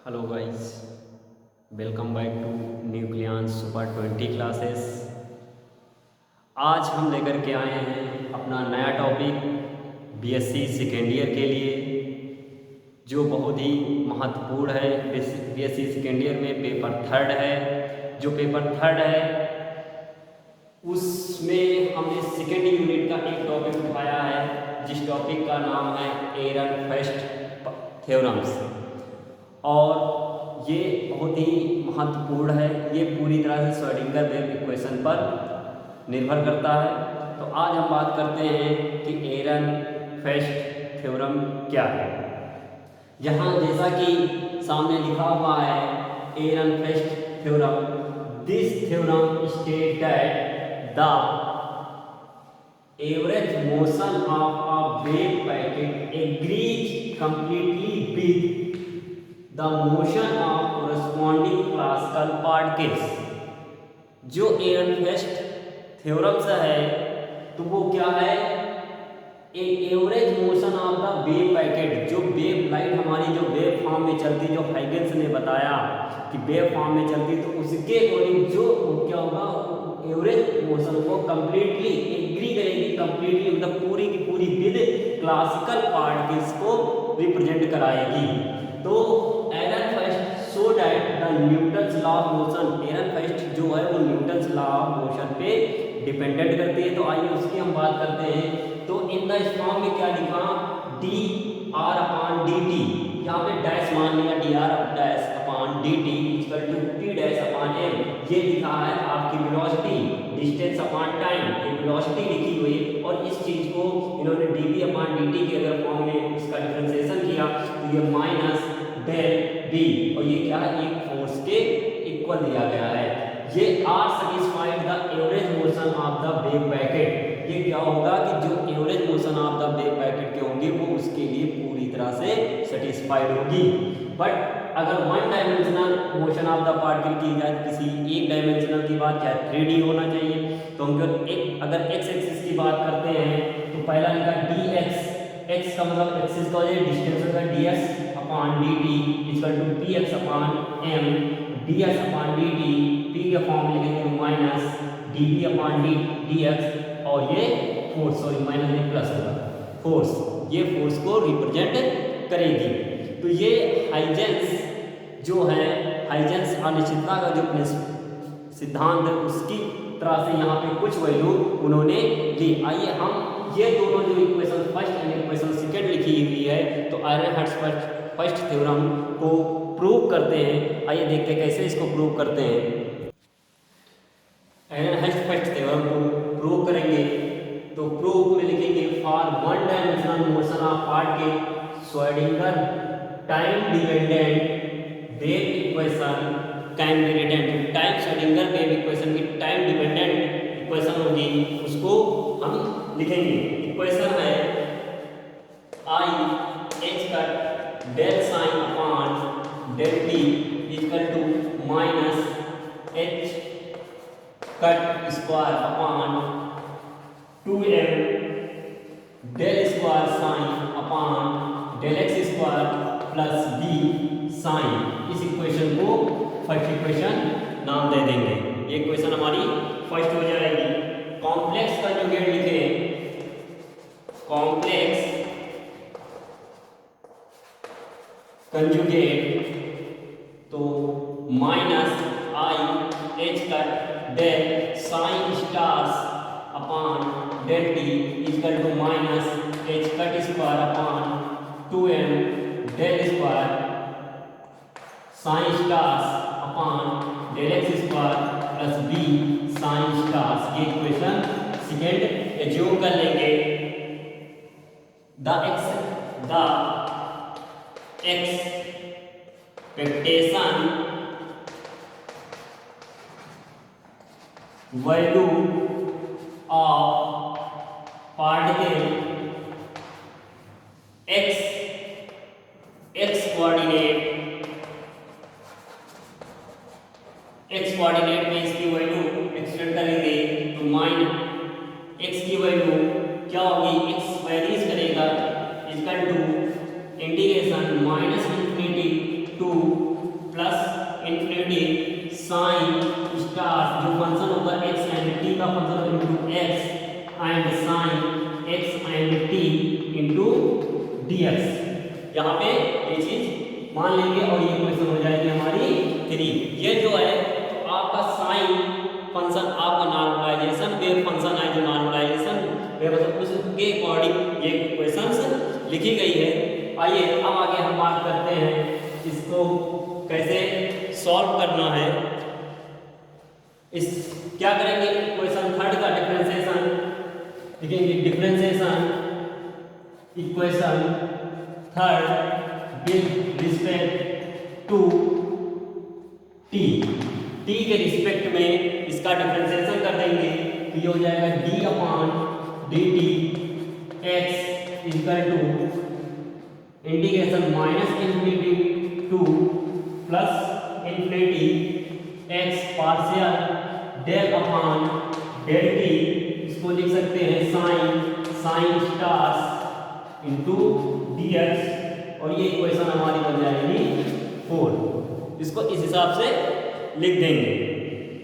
Hello guys, welcome back to nucleon super 20 classes. आज हम लेकर के आए हैं अपना नया टॉपिक बीएससी सेकेंड ईयर के लिए, जो बहुत ही महत्वपूर्ण है। बीएससी सेकेंड ईयर में पेपर थर्ड है। जो पेपर थर्ड है उसमें हमने सेकेंड यूनिट का एक टॉपिक उठाया है, जिस टॉपिक का नाम है एरनफेस्ट थ्योरम्स। और ये बहुत ही महत्वपूर्ण है। ये पूरी तरह से श्रोडिंगर वेव इक्वेशन पर निर्भर करता है। तो आज हम बात करते हैं कि एरनफेस्ट थ्योरम क्या है। यहाँ जैसा कि सामने लिखा हुआ है Ehrenfest theorem, this theorem state that the average motion of a wave packet agrees completely with the motion of corresponding classical particles. जो एरनफेस्ट थ्योरम्स है तो वो क्या है, average motion of the wave packet. जो वेव लाइट हमारी जो wave form में चलती, जो हाइगन्स ने बताया कि वेव फॉर्म में चलती, तो उसके अकॉर्डिंग जो क्या होगा, एवरेज मोशन को कंप्लीटली एग्री करेगी, कंप्लीटली मतलब पूरी की पूरी विद क्लासिकल पार्टिकल्स को रिप्रेजेंट कराएगी। तो Ehrenfest show that the Newton's law of motion, Ehrenfest जो है वो न्यूटन्स लॉ ऑफ मोशन पे डिपेंडेंट करती है। तो आइए उसकी हम बात करते हैं। तो इन द फॉर्म में क्या लिखा, D R upon D T, यहाँ पे डैश मान लिया, D R dash upon D T equal to T dash upon M. ये लिखा है आपकी वेलोसिटी, डिस्टेंस अपॉन टाइम, ये वेलोसिटी लिखी हुई है। और इस चीज को इन्होंने D V upon D T के अगर फॉर्म में इसका डिफरेंशिएशन किया तो ये माइनस डेल बी, और ये क्या है, एक फोर्स के इक्वल दिया गया है। ये are satisfied the average motion of the wave packet. ये क्या होगा कि जो average motion of the wave packet के होंगे वो उसके लिए पूरी तरह से सेटिस्फाइड होगी। बट अगर one dimensional motion of the particle की जाए, किसी एक डायमेंशनल की बात, चाहे 3D होना चाहिए, तो हम अगर एक्स एक्सिस की बात करते हैं तो पहला लिखा डी एक्स, एक्स का मतलब एक्सिस का डिस्टेंस होगा D X upon D T equal to P X upon M, D X upon D T, P के फॉर्म में लिखेंगे minus D P upon D X, और ये फोर्स, सॉरी माइनस नहीं प्लस होगा, फोर्स, ये फोर्स को रिप्रेजेंट करेगी। तो ये हाइजेंस जो है, हाइजेंस अनिश्चितता का जो सिद्धांत है उसकी तरह से यहाँ पे कुछ वैल्यू उन्होंने ली। आइए हम ये दोनों जो equation first and equation second लिखी हुई है तो एरनफेस्ट फर्स्ट थ्योरम को प्रूव करते हैं। आइए देखते हैं कैसे इसको प्रूव करते हैं। एरनफेस्ट फर्स्ट थ्योरम को प्रूव करेंगे तो प्रूव में लिखेंगे for one dimensional motion of particle Schrodinger time dependent wave equation can be written. Time Schrodinger wave equation की टाइम डिपेंडेंट इक्वेशन होगी, उसको हम लिखेंगे। इक्वेशन है I H cut del psi upon del T equal to minus H cut square upon 2m del square psi upon del X square plus B psi. इस equation को first equation नाम दे देंगे। ये इक्वेशन हमारी first हो जाएगी। Complex conjugate लिखे, कॉम्प्लेक्स कंजुगेट तो minus I H cut del psi stars upon del T equal to minus H cut square upon 2m del square psi stars upon del X square plus B psi stars. ये equation second assume कर लेंगे। The expectation value of particle X coordinate में इसकी value extend करेंगे तो mine x की value क्या होगी, एक्स वेरीज करेगा equal to integration minus infinity to psi star जो फंक्शन होगा x एंड t का function into x and psi x and t into dx। यहाँ पे ये चीज मान लेंगे और ये क्वेश्चन हो जाएगी हमारी 3। ये जो है तो आपका साइन फंक्शन आपका नॉर्मलाइजेशन वेव फंक्शन है, जो नॉर्मलाइजेशन वेव उसके अकॉर्डिंग ये क्वेश्चंस लिखी गई है। आइए अब आगे हम बात करते हैं इसको कैसे सॉल्व करना है। इस क्या करेंगे, इक्वेशन थर्ड का डिफरेंशिएशन लिखेंगे। Differentiation equation third with respect to T. T के रिस्पेक्ट में इसका डिफरेंशिएशन कर देंगे तो ये हो जाएगा D upon D T X equal to integration minus infinity to plus infinity X partial del upon del T. इसको लिख सकते हैं psi stars into D X और ये इक्वेशन हमारी बन जाएगी 4। इसको इस हिसाब से लिख देंगे।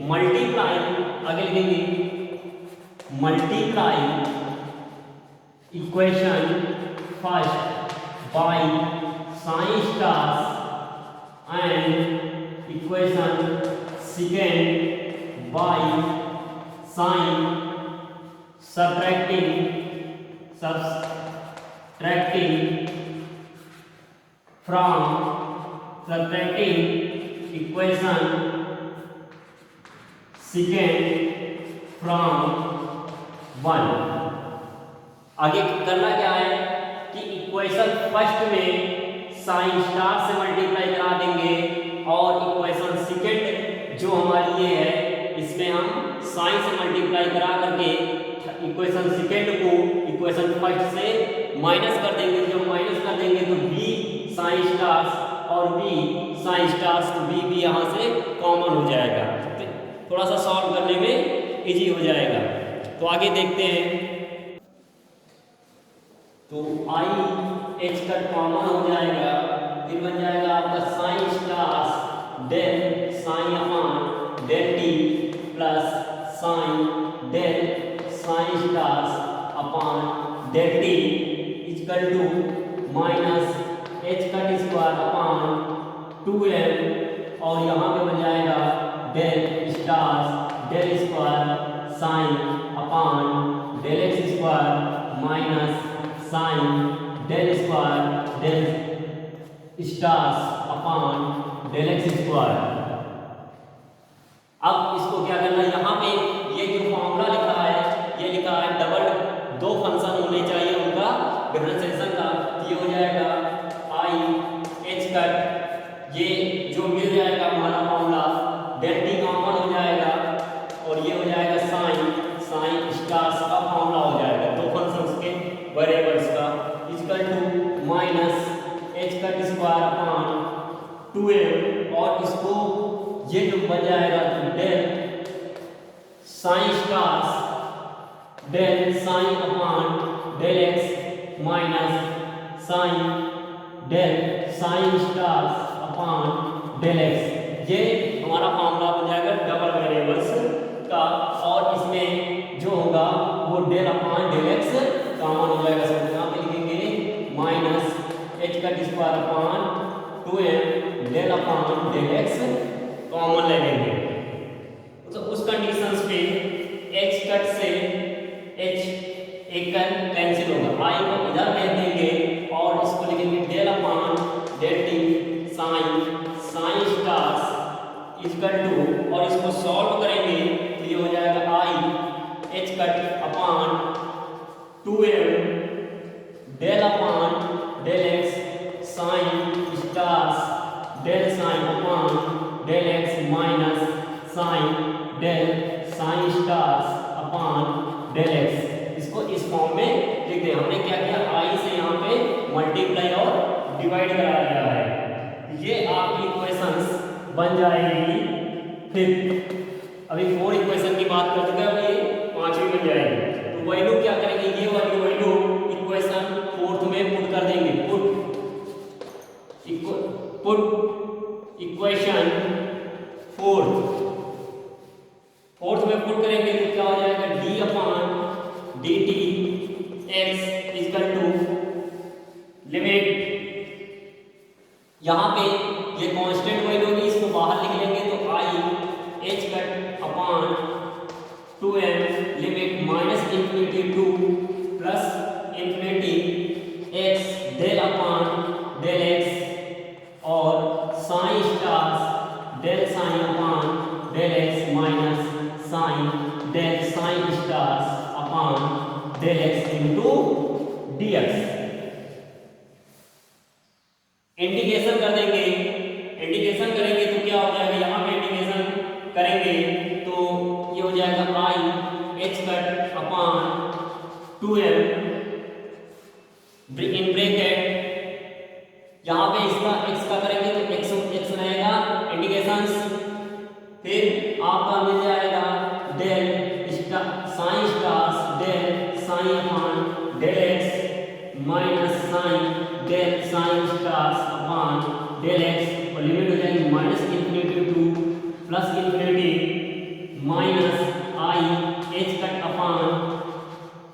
मल्टीप्लाई आगे लिखेंगे multiply equation first by sine stars and equation second by sine subtracting equation second from 1। आगे करना क्या है कि इक्वेशन फर्स्ट में साइन स्टार से मल्टीप्लाई करा देंगे और इक्वेशन सेकेंड जो हमारी ये है इसमें हम साइन से मल्टीप्लाई करा करके इक्वेशन सेकेंड को इक्वेशन फर्स्ट से माइनस कर देंगे। जब माइनस कर देंगे तो b साइन स्टार्स और b साइन स्टार्स तो b भी यहाँ से कॉमन हो जाएगा, तो थोड़ा सा सॉल्व करने में इजी हो जाएगा। तो आगे देखते हैं। तो आई एच कट कॉमन हो जाएगा, फिर बन जाएगा आपका psi stars del psi upon del T plus psi del psi stars upon del T equal to minus H cut square upon 2m और यहाँ पे बन जाएगा del stars del square psi upon del X square minus psi del square del stars upon del X square. अब इसको क्या करना है, यहाँ पे ये जो फॉर्मूला लिखा है ये लिखा है डबल दो फंक्शन होने चाहिए उनका डिफरेंशिएशन का। ये हो जाएगा आई एच कट, ये जो मिल जाएगा हमारा फॉर्मूला डेल टी कॉमन हो जाएगा और ये हो जाएगा साइन स्टार्स का फॉर्मूला हो जाएगा दो फंक्शंस के वेरिएबल्स का equal to minus H cut square upon 2m और इसको ये जो बन जाएगा तो del psi stars del psi upon del X minus psi del psi stars upon del X. ये हमारा फॉर्मूला बन जाएगा डबल वेरिएबल्स का और इसमें जो होगा वो del upon del X common हो जाएगा। सब यहाँ पे लिखेंगे minus H cut square upon 2m del upon del X common लगेंगे। तो उस कंडीशंस पे एच कट से एच एक कैंसिल होगा, आई को इधर भेज देंगे और इसको लिखेंगे del upon del T psi stars equal to और इसको सॉल्व करेंगे तो ये हो जाएगा I H cut upon 2m del upon del x psi stars del psi upon del X minus psi del psi stars upon del X. इसको इस form में लिख दें। हमने क्या किया, आई से यहाँ पे मल्टीप्लाई और डिवाइड करा दिया है। ये आपकी इक्वेशंस बन जाएगी। फिर अभी 4 इक्वेशन की बात कर चुके हैं, अब ये 5वीं बन जाएगी। तो वैल्यू क्या करेंगे, ये वाली वैल्यू इक्वेशन 4th में पुट कर देंगे। पुट इक्वेशन फोर्थ में पुट करेंगे तो क्या हो जाएगा D upon D T X equal to limit, यहाँ पे ये कांस्टेंट वैल्यू होगी, इसको बाहर लिख लेंगे तो I H cut upon 2m limit minus infinity to plus infinity X del upon del X और psi star del psi upon del X minus psi del psi star upon del X into D X. Integration कर देंगे, integration करेंगे तो क्या हो जाएगा, यहाँ पे इंटीग्रेशन करेंगे तो ये हो जाएगा I H cut upon 2m in bracket, यहाँ पे इसका x का करेंगे तो x रहेगा इंटीग्रेशन, फिर आपका मिल जाएगा del psi star del psi upon del x minus psi del psi star upon del x और लिमिट हो जाएगी minus infinity to plus infinity minus I H cut upon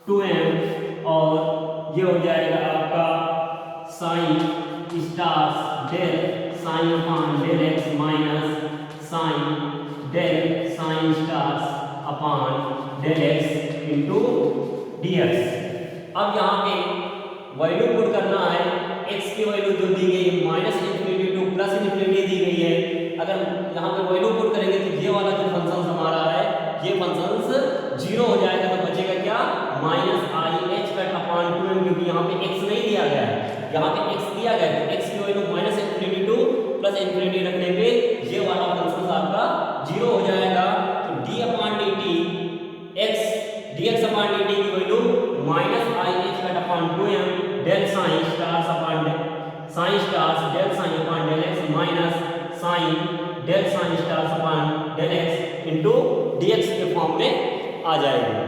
2m और ये हो जाएगा आपका psi star del psi upon del X minus psi del psi star upon del X into D X. अब यहाँ पे वैल्यू पुट करना है, x की वैल्यू जो दी गई है minus infinity to plus infinity दी गई है, अगर यहाँ पे वैल्यू पुट करेंगे तो ये वाला जो फंक्शन हमारा है ये फंक्शन जीरो हो जाएगा, तो बचेगा क्या minus I H cut upon 2m, क्योंकि यहाँ पे x नहीं दिया गया है, यहाँ पे x दिया गया है तो x की value minus infinity to plus infinity रखने पे ये वाला फंक्शन आपका जीरो हो जाएगा। तो d upon dt x dx upon dt की value minus I H cut upon 2m del psi star upon psi star del psi upon del x minus psi del psi star upon del x into dx के form में आ जाएगा।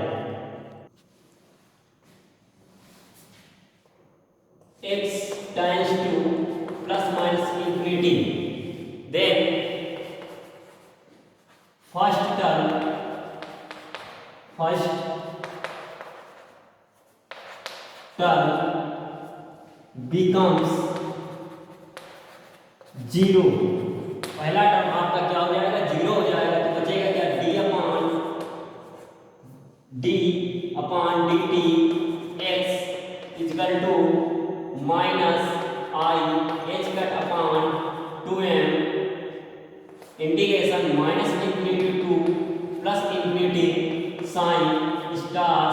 x tends to plus minus infinity, then first term becomes zero, पहला term आपका क्या हो जाएगा zero हो जाएगा, तो बचेगा क्या d upon dt x equal to minus I H cut upon 2m integration minus infinity to plus infinity psi star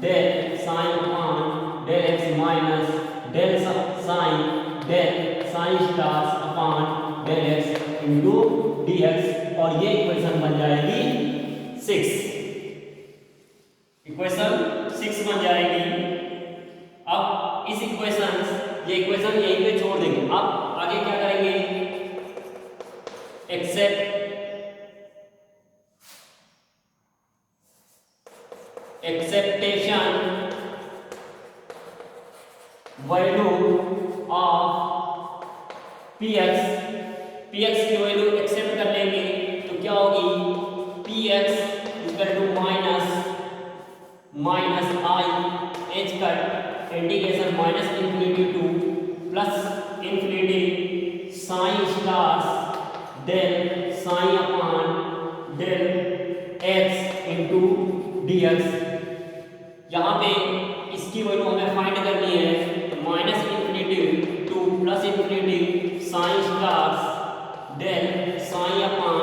del psi upon del X minus del psi star upon del X into D X, और ये equation बन जाएगी 6, equation 6 बन जाएगी। अब इस equation ये equation यहीं पे छोड़ देंगे, अब आगे क्या करेंगे एक्सेप्टेशन वैल्यू ऑफ px की वैल्यू एक्सेप्ट कर लेंगे तो क्या होगी px equal to minus I H cut integration minus infinity to plus infinity psi star del psi upon del X into D X. यहाँ पे इसकी वैल्यू हमें फाइंड करनी है, minus infinity to plus infinity psi star del psi upon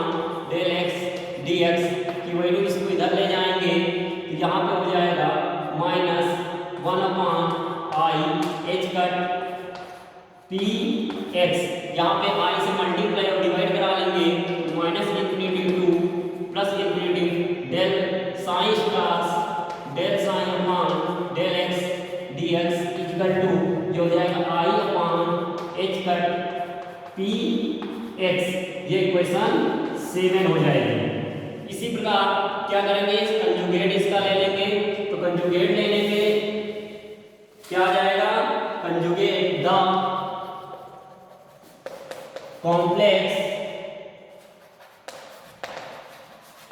del X D X की value इसको इधर ले जाएंगे तो यहाँ पे हो जाएगा minus 1 upon I H cut P x, यहाँ पे आई से मल्टीप्लाई और डिवाइड करा लेंगे तो minus infinity to plus infinity del psi star del psi upon del X D X equal to ये हो जाएगा I upon H cut P X, ये इक्वेशन 7 हो जाएगी। इसी प्रकार क्या करेंगे कंजुगेट इसका ले लेंगे, तो कंजुगेट ले लेंगे क्या आ जाएगा conjugate the complex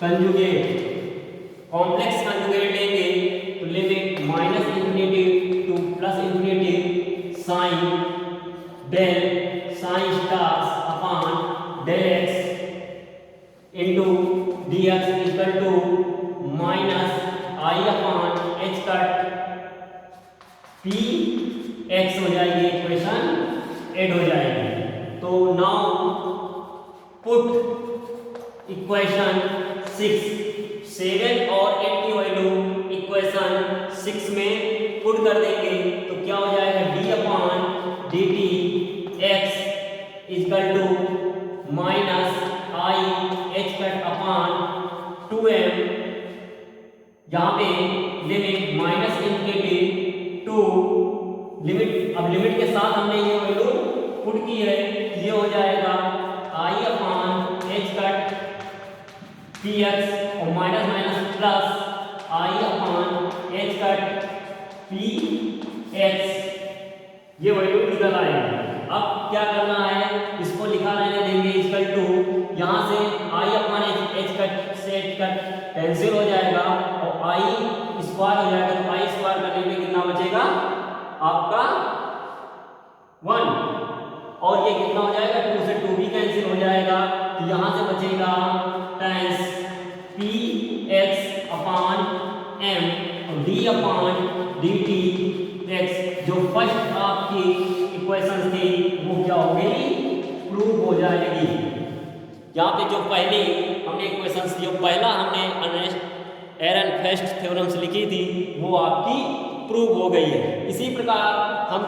conjugate, complex conjugate लेंगे तो limit minus infinity to plus infinity psi del psi stars upon del X into D X equal to minus I upon H cut P X हो जाएगी, equation add हो जाएगी। तो now put equation 7 और 8 की value equation 6 में put कर देंगे तो क्या हो जाएगा, D upon D T X equal to minus I H cut upon 2m, यहाँ पे limit minus infinity to limit, अब लिमिट के साथ हमने ये वैल्यू पुट की है, ये हो जाएगा I upon H cut P X और minus minus plus I upon H cut P X, ये वैल्यू निकल आएगी। अब क्या करना है, इसको लिखा रहने देंगे इक्वल टू, यहाँ से आई अपॉन एच कट से एच कट कैंसिल हो जाएगा और आई स्क्वायर हो जाएगा, तो आई स्क्वायर करने में कितना बचेगा आपका 1, और ये कितना हो जाएगा, 2 से 2 भी कैंसिल हो जाएगा, तो यहाँ से बचेगा times P X upon M और D upon D T X, जो फर्स्ट आपकी इक्वेशन थी वो क्या हो गई, प्रूव हो जाएगी। यहाँ पे जो पहले हमने इक्वेशंस थी, पहला हमने अर्नेस्ट एरनफेस्ट थ्योरम्स लिखी थी, वो आपकी प्रूव हो गई है। इसी प्रकार हम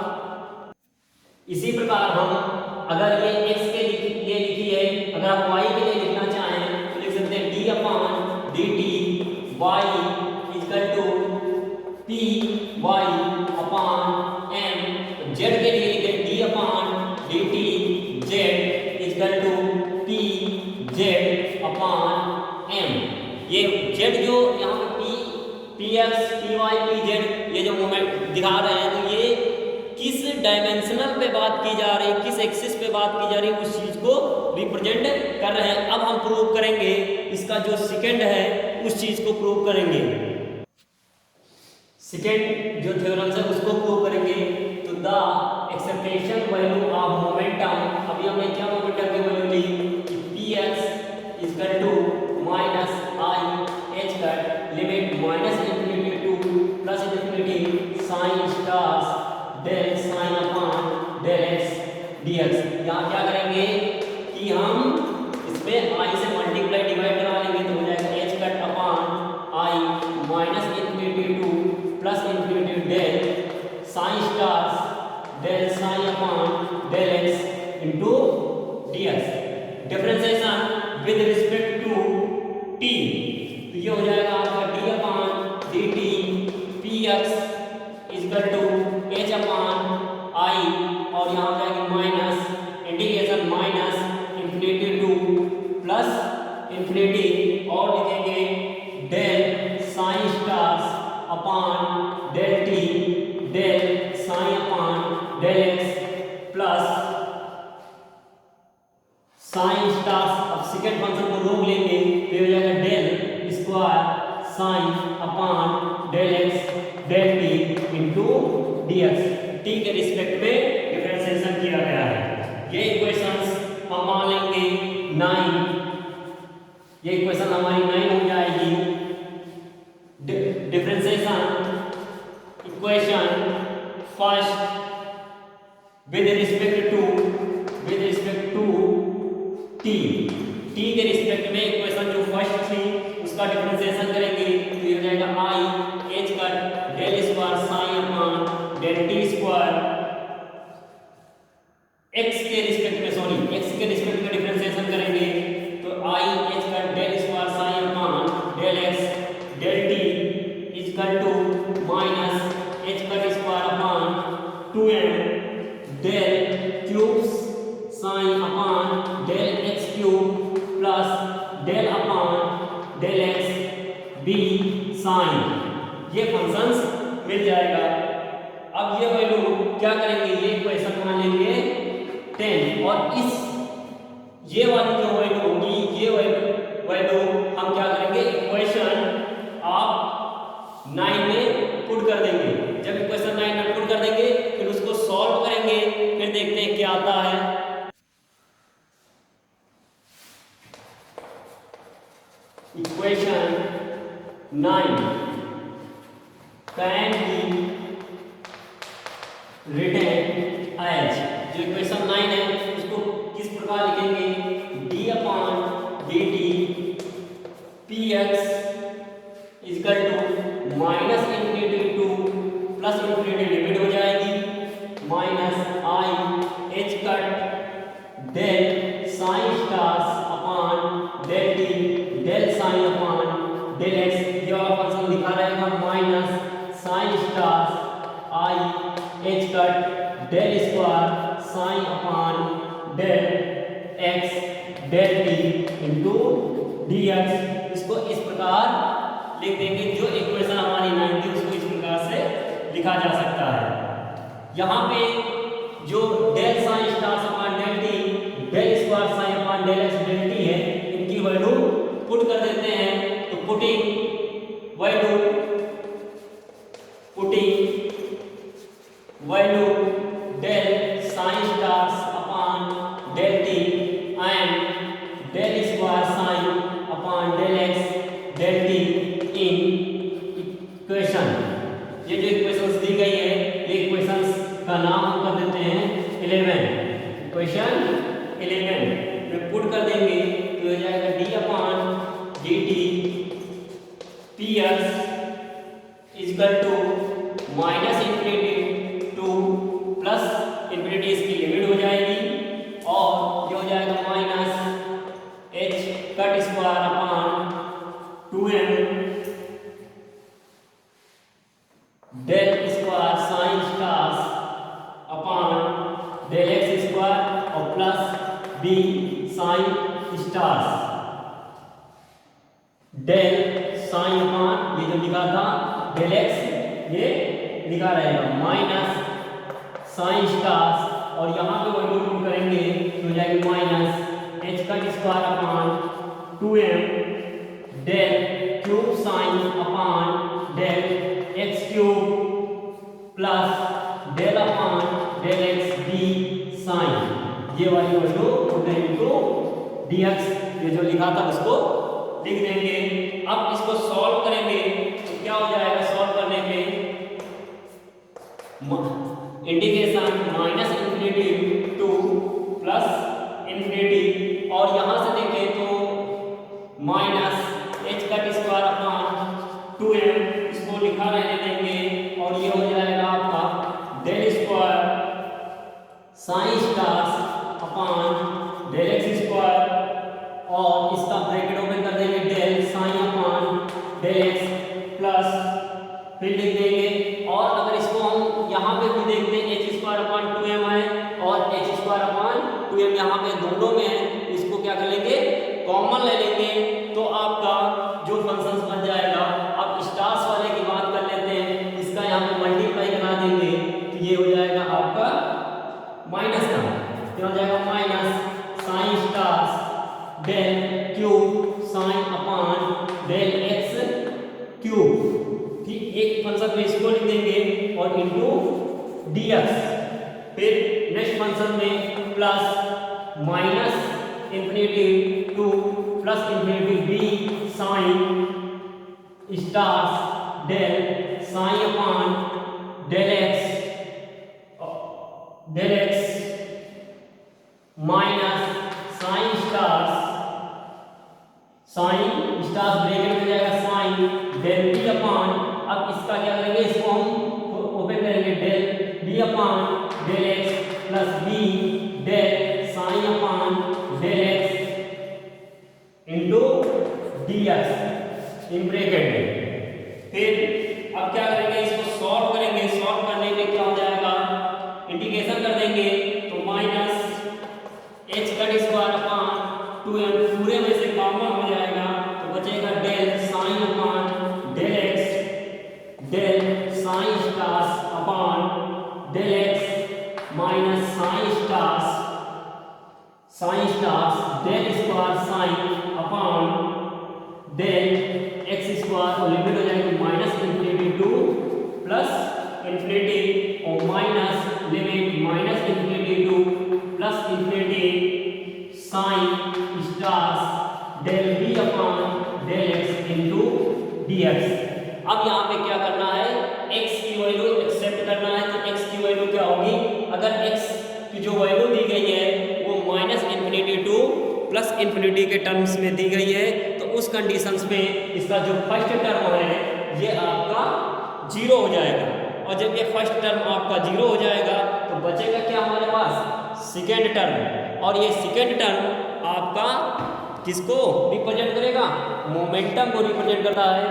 अगर ये x के लिए लिखी है, अगर आप y के लिए लिखना चाहें तो लिख सकते हैं d upon D T Y equal to P Y upon M, z के लिए लिखे d upon D T Z equal to P Z upon M. ये z जो यहाँ पे P X P Y P Z ये जो मोमेंट दिखा रहे हैं, तो ये किस डायमेंशनल पे बात की जा रही है, किस एक्सिस पे बात की जा रही है, उस चीज को रिप्रेजेंट कर रहे हैं। अब हम प्रूव करेंगे इसका जो सेकंड है उस चीज को प्रूव करेंगे, सेकंड जो थ्योरम्स है उसको प्रूव करेंगे। तो the expectation value of momentum, अभी हमने क्या मोमेंटम की वैल्यू ली, P X equal to minus I H cut limit minus infinity to plus infinity psi stars del psi upon del X D X. यहाँ क्या करेंगे कि हम इसमें आई से मल्टीप्लाई डिवाइड करा लेंगे, तो हो जाएगा H cut upon I minus infinity to plus infinity del psi stars del psi upon del X into D X. Differentiation with respect to T, तो ये हो जाएगा आपका D upon D T P X equal to H upon I, और यहाँ हो जाएगी minus integration minus infinity to plus infinity, और लिखेंगे del psi stars upon del T del psi upon del X plus sign stars. अब second function को रोक लेंगे, तो हो जाएगा del square psi upon del X del T into D X, T के रिस्पेक्ट में डिफरेंशिएशन किया गया है। ये इक्वेशंस हम मान लेंगे 9, ये इक्वेशन हमारी 9 हो जाएगी। Differentiation equation first with respect to T, T के रिस्पेक्ट में इक्वेशन जो फर्स्ट थी उसका डिफरेंशिएशन करेंगे, तो ये हो जाएगा I H cut del square psi upon del T square, X के रिस्पेक्ट में डिफरेंशिएशन करेंगे, तो I H cut del square psi upon del X del T equal to minus H cut square upon 2m del cubes psi upon del X cube plus del upon del X V psi, ये functions मिल जाएगा। अब ये value क्या करेंगे, ये equation मान लेंगे 10, और इस ये वाली जो वैल्यू होगी, ये वैल्यू हम क्या करेंगे equation 9 can be written as, जो इक्वेशन 9 है उसको किस प्रकार लिखेंगे, D upon D T P X equal to minus infinity to plus infinity limit हो जाएगी minus I H cut del psi stars upon del T del psi upon del X, ये वाला फंक्शन लिखा रहेगा minus psi stars I H cut del square psi upon del X del T into D x. इसको इस प्रकार लिख देंगे, जो इक्वेशन हमारी 9 थी उसको इस प्रकार से लिखा जा सकता है। यहाँ पे जो del psi stars upon del T del square psi upon del X del T है, इनकी वैल्यू पुट कर देते हैं, तो putting value del psi stars upon del T and del square psi upon del X del T in equation, ये जो equations दी गई है ये इक्वेशंस का नाम हम कर देते हैं 11, इक्वेशन 11 में पुट कर देंगे तो हो जाएगा D upon D T P X equal to minus infinity to plus infinity, इसकी लिमिट हो जाएगी और ये हो जाएगा minus H cut square upon 2m del square psi stars upon del X square और plus B psi stars del psi upon ये जो लिखा था डेल एक्स ये लिखा रहेगा माइनस साइन स्टार्स और यहाँ पे वैल्यू पुट करेंगे तो हो जाएगी minus H cut square upon 2m del cube psi upon del X cube plus del upon del X V psi, ये वाली वैल्यू पुट करेंगे तो डी एक्स ये जो लिखा था उसको लिख देंगे। अब इसको सॉल्व करेंगे तो क्या हो जाएगा, सॉल्व करने पे integration minus infinity to plus infinity और यहाँ से देखें तो minus H cut square upon 2m, इसको लिखा रहने देंगे और ये हो जाएगा आपका del square psi stars upon del X square और इसका ब्रैकेट ओपन कर देंगे del psi upon del X plus फिर लिख देंगे और अगर इसको हम यहाँ पे भी देखते हैं एच स्क्वायर अपॉन 2m है और एच स्क्वायर अपॉन 2m यहाँ पे दोनों में है, इसको क्या कर लेंगे कॉमन ले लेंगे तो आपका जो फंक्शन बन जाएगा। अब स्टार्स वाले की बात कर लेते हैं, इसका यहाँ पे मल्टीप्लाई करा देंगे तो ये हो जाएगा आपका माइनस का, क्या हो जाएगा minus psi stars del cube psi upon del X cube, ठीक एक फंक्शन में इसको लिख देंगे और इनटू dx, फिर नेक्स्ट फंक्शन में plus minus infinity to plus infinity V psi stars del psi upon del X minus psi stars bracket में जाएगा साइन डेल डी अपॉन, अब इसका क्या करेंगे इसको हम ओपन करेंगे del D upon del X plus V del psi upon del X into D X इन ब्रैकेट में। फिर अब क्या करेंगे इसको सॉल्व करेंगे, सॉल्व करने में क्या हो जाएगा इंटीग्रेशन कर देंगे तो minus H cut square upon 2m पूरे में से कॉमन हो जाएगा तो बचेगा del psi upon del X del psi stars upon del X minus psi stars del square psi upon del X square और लिमिट हो जाएगी minus infinity to plus infinity और minus limit minus infinity to plus infinity psi stars del B upon del X into dx। अब यहाँ पे क्या करना है, x की वैल्यू एक्सेप्ट करना है। तो x की वैल्यू क्या होगी, अगर x की जो वैल्यू दी गई है वो -इन्फिनिटी टू +इन्फिनिटी के टर्म्स में दी गई है, तो उस कंडीशंस में इसका जो फर्स्ट टर्म है ये आपका 0 हो जाएगा। और जब ये फर्स्ट टर्म आपका 0 हो जाएगा तो बचेगा क्या हमारे पास, सेकेंड टर्म। और ये सेकेंड टर्म आपका किसको रिप्रेजेंट करेगा, मोमेंटम को रिप्रेजेंट करता है।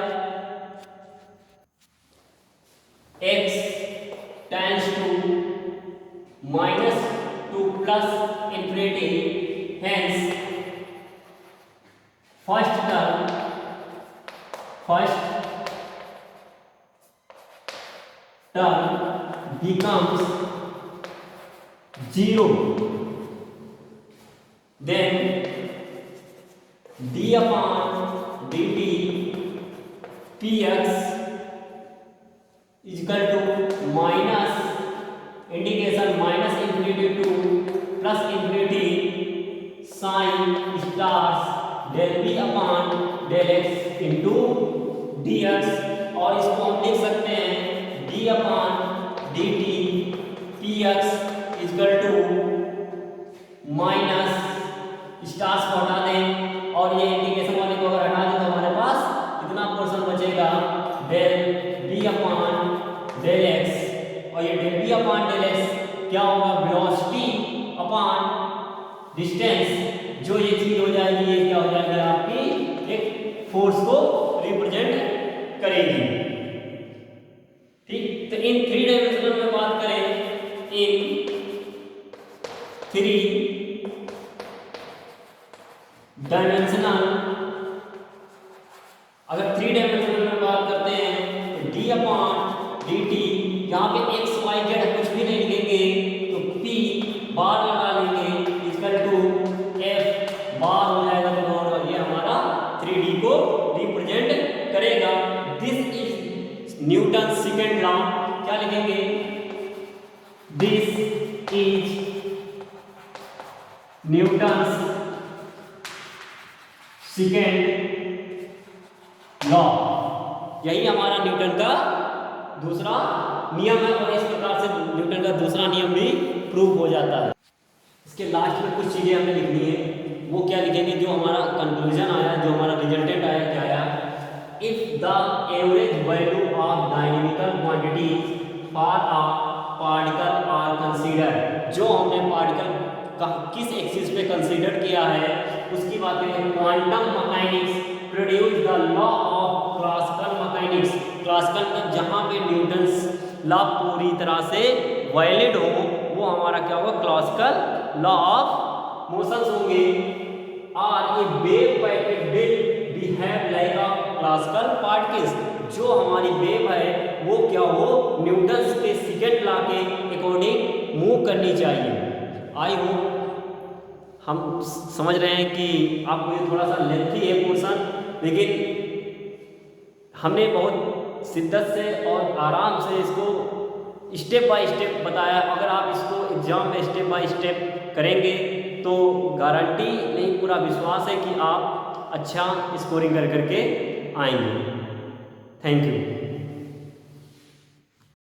x tends to -2 +plus infinity, hence first term becomes 0, then d upon dt px is equal to minus indication -minus infinity to +plus infinity sin stars del v upon del x into dx। और इसको हम लिख सकते हैं d upon dt px is equal to minus stars को हटा दें और ये इंडिकेशन वाले को अगर हटा दें तो हमारे पास कितना पोर्शन बचेगा, del v upon del x। और ये del v upon del x क्या होगा, वेलोसिटी अपॉन डिस्टेंस। जो ये चीज हो जाएगी ये क्या हो जाएगी, आपकी एक फोर्स को रिप्रेजेंट करेगी। ठीक, तो इन 3 डायमेंशनल में बात करें, इन 3 डायमेंशनल, अगर 3 डायमेंशनल में बात करते हैं तो d अपॉन dt, यहाँ पे x y z कुछ भी नहीं लिखेंगे तो p बार लगा लेंगे इक्वल टू f बार हो जाएगा। तो ये हमारा 3D को रिप्रेजेंट करेगा। This is Newton second law, क्या लिखेंगे, this is Newton's second law. यही हमारा न्यूटन का दूसरा नियम है और इस प्रकार से न्यूटन का दूसरा नियम भी प्रूव हो जाता है। इसके लास्ट में कुछ चीजें हमें लिखनी है, वो क्या लिखेंगे, जो हमारा कंक्लूजन आया, जो हमारा रिजल्टेंट आया, क्या आया, if the average value of dynamical quantity for a particle are consider. जो हमने पार्टिकल का किस एक्सिस पे कंसीडर किया है उसकी बात करें, quantum mechanics produce the law of classical mechanics. Classical में जहाँ पे न्यूटन्स लॉ पूरी तरह से वैलिड हो वो हमारा क्या होगा, क्लासिकल लॉ ऑफ मोशंस होंगे। और ये wave packet will behave like a classical particles. जो हमारी वेव है वो क्या हो, न्यूटन्स के सेकंड लॉ के अकॉर्डिंग मूव करनी चाहिए। आई होप हम समझ रहे हैं कि आपको ये थोड़ा सा लेंथी है पोर्शन, लेकिन हमने बहुत शिद्दत से और आराम से इसको स्टेप बाय स्टेप बताया। अगर आप इसको एग्जाम में स्टेप बाय स्टेप करेंगे तो गारंटी नहीं, पूरा विश्वास है कि आप अच्छा स्कोरिंग कर करके आएंगे। Thank you.